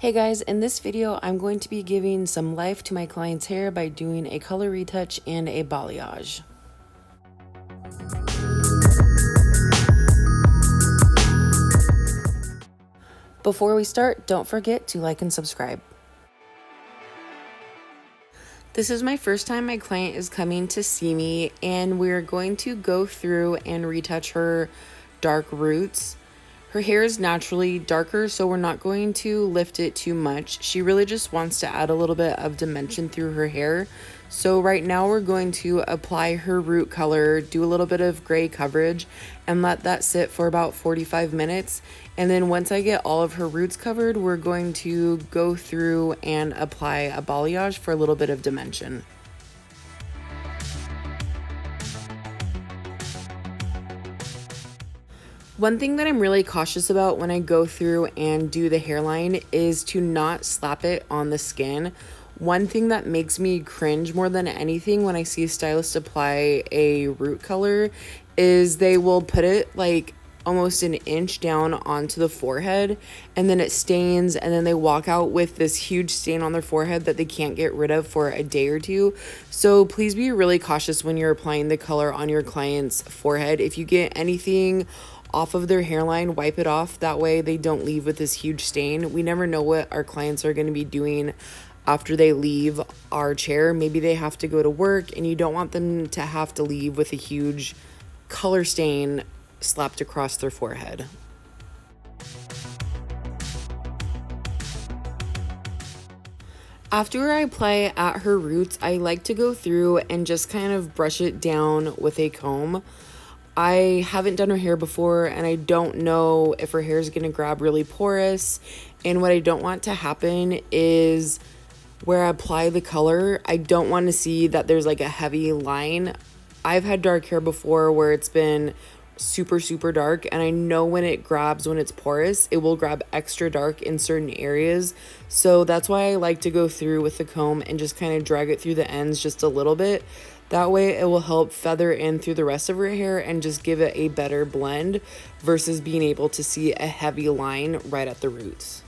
Hey guys, in this video, I'm going to be giving some life to my client's hair by doing a color retouch and a balayage. Before we start, don't forget to like and subscribe. This is my first time my client is coming to see me, and we're going to go through and retouch her dark roots. Her hair is naturally darker, so we're not going to lift it too much. She really just wants to add a little bit of dimension through her hair. So right now we're going to apply her root color, do a little bit of gray coverage, and let that sit for about 45 minutes. And then once I get all of her roots covered, we're going to go through and apply a balayage for a little bit of dimension. One thing that I'm really cautious about when I go through and do the hairline is to not slap it on the skin. One thing that makes me cringe more than anything when I see a stylist apply a root color is they will put it like almost an inch down onto the forehead, and then it stains, and then they walk out with this huge stain on their forehead that they can't get rid of for a day or two. So please be really cautious when you're applying the color on your client's forehead. If you get anything off of their hairline, wipe it off. That way they don't leave with this huge stain. We never know what our clients are going to be doing after they leave our chair. Maybe they have to go to work, and you don't want them to have to leave with a huge color stain slapped across their forehead. After I apply at her roots, I like to go through and just kind of brush it down with a comb. I haven't done her hair before, and I don't know if her hair is going to grab really porous. And what I don't want to happen is where I apply the color, I don't want to see that there's like a heavy line. I've had dark hair before where it's been super dark, and I know when it grabs, when it's porous, it will grab extra dark in certain areas. So that's why I like to go through with the comb and just kind of drag it through the ends just a little bit. That way it will help feather in through the rest of her hair and just give it a better blend versus being able to see a heavy line right at the roots.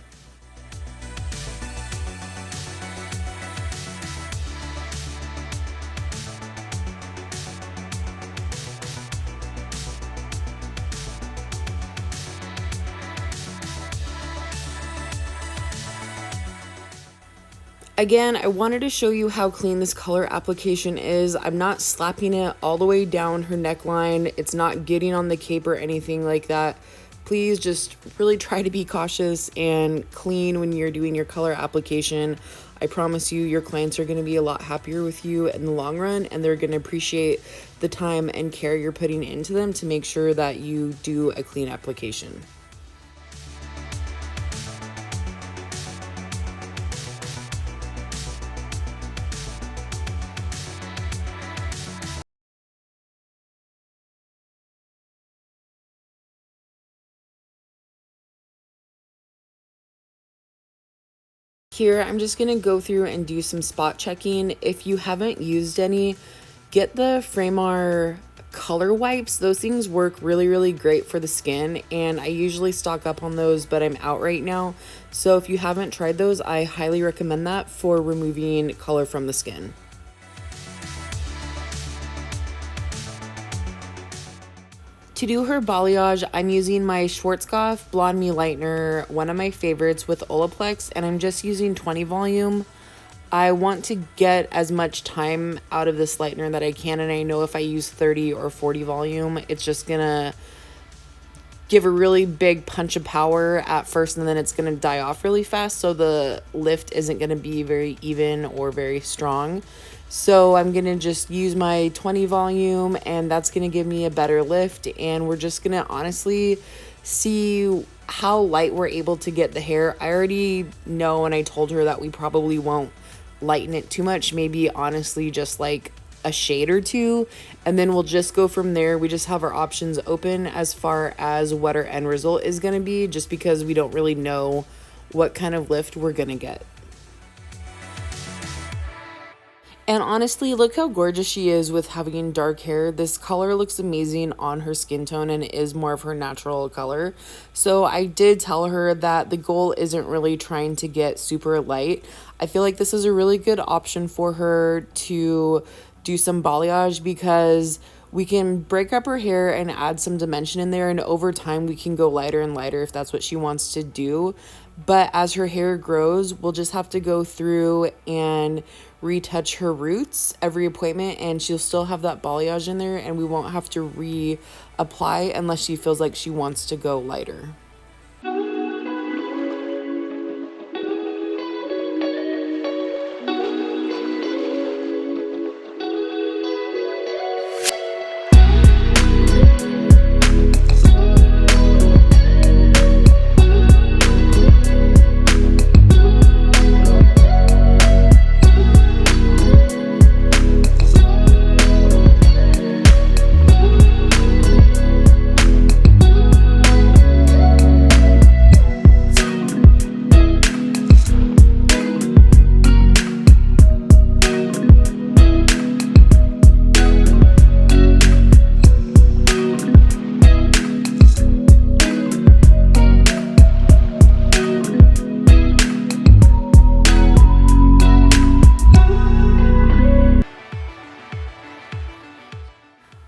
Again, I wanted to show you how clean this color application is. I'm not slapping it all the way down her neckline. It's not getting on the cape or anything like that. Please just really try to be cautious and clean when you're doing your color application. I promise you, your clients are going to be a lot happier with you in the long run, and they're going to appreciate the time and care you're putting into them to make sure that you do a clean application. Here, I'm just going to go through and do some spot checking. If you haven't used any, get the Framar color wipes. Those things work really great for the skin, and I usually stock up on those, but I'm out right now. So if you haven't tried those, I highly recommend that for removing color from the skin. To do her balayage, I'm using my Schwarzkopf Blonde Me Lightener, one of my favorites with Olaplex, and I'm just using 20 volume. I want to get as much time out of this lightener that I can, and I know if I use 30 or 40 volume, it's just gonna give a really big punch of power at first, and then it's gonna die off really fast, so the lift isn't gonna be very even or very strong. So I'm going to just use my 20 volume, and that's going to give me a better lift, and we're just going to honestly see how light we're able to get the hair. I already know, and I told her that we probably won't lighten it too much, maybe honestly just like a shade or two, and then we'll just go from there. We just have our options open as far as what our end result is going to be, just because we don't really know what kind of lift we're going to get. And honestly, look how gorgeous she is with having dark hair. This color looks amazing on her skin tone and is more of her natural color. So I did tell her that the goal isn't really trying to get super light. I feel like this is a really good option for her to do some balayage because we can break up her hair and add some dimension in there, and over time we can go lighter and lighter if that's what she wants to do. But as her hair grows, we'll just have to go through and retouch her roots every appointment, and she'll still have that balayage in there, and we won't have to reapply unless she feels like she wants to go lighter.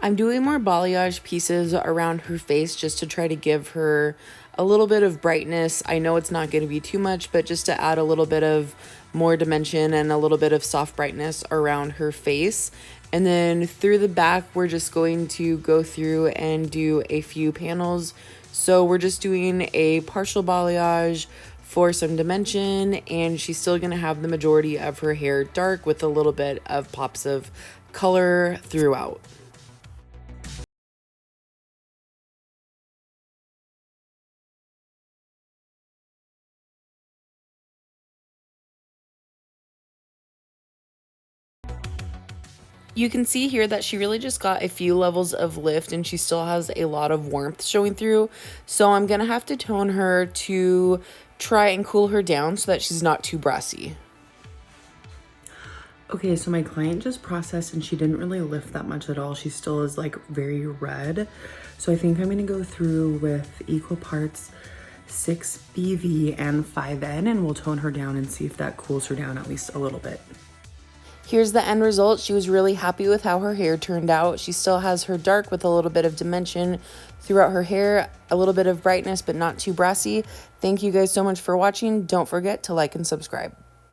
I'm doing more balayage pieces around her face just to try to give her a little bit of brightness. I know it's not going to be too much, but just to add a little bit of more dimension and a little bit of soft brightness around her face. And then through the back, we're just going to go through and do a few panels. So we're just doing a partial balayage for some dimension, and she's still going to have the majority of her hair dark with a little bit of pops of color throughout. You can see here that she really just got a few levels of lift and she still has a lot of warmth showing through. So I'm going to have to tone her to try and cool her down so that she's not too brassy. Okay, so my client just processed and she didn't really lift that much at all. She still is like very red. So I think I'm gonna go through with equal parts 6BV and 5N, and we'll tone her down and see if that cools her down at least a little bit. Here's the end result. She was really happy with how her hair turned out. She still has her dark with a little bit of dimension throughout her hair, a little bit of brightness, but not too brassy. Thank you guys so much for watching. Don't forget to like and subscribe.